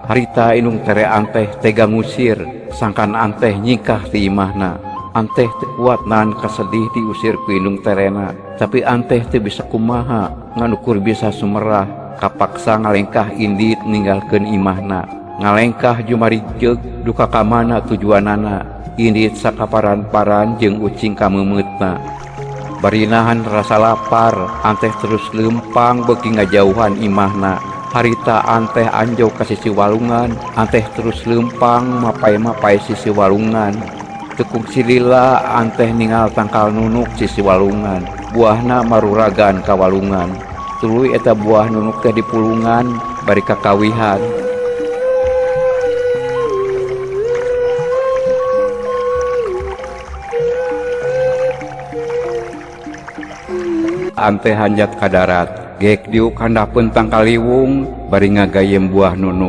Harita inung tere anteh tega ngusir, sangkan anteh nyingkah ti imahna. Anteh teu kuat nahan kasedih diusir ku inung terena, tapi anteh teu bisa kumaha nganukur bisa sumerah, kapaksa ngalengkah indit ninggalkeun imahna. Ngalengkah jumarijeg duka kamana tujuanana, indit sakaparan-paran jeung ucing kamemetna. Barinahan rasa lapar, anteh terus lempang beuki ngajauhan imahna. Harita anteh anjau ka sisi walungan, anteh terus lempang mapai-mapai sisi walungan. Tekuk silila anteh ningal tangkal nunuk sisi walungan, buahna maruragan ka walungan. Tuluy eta buah nunuk teh dipulungan bari kakawihan. Anteh hanjat ka darat, geek diuk handapeun tangkal liwung bari ngagayem buah nunuk.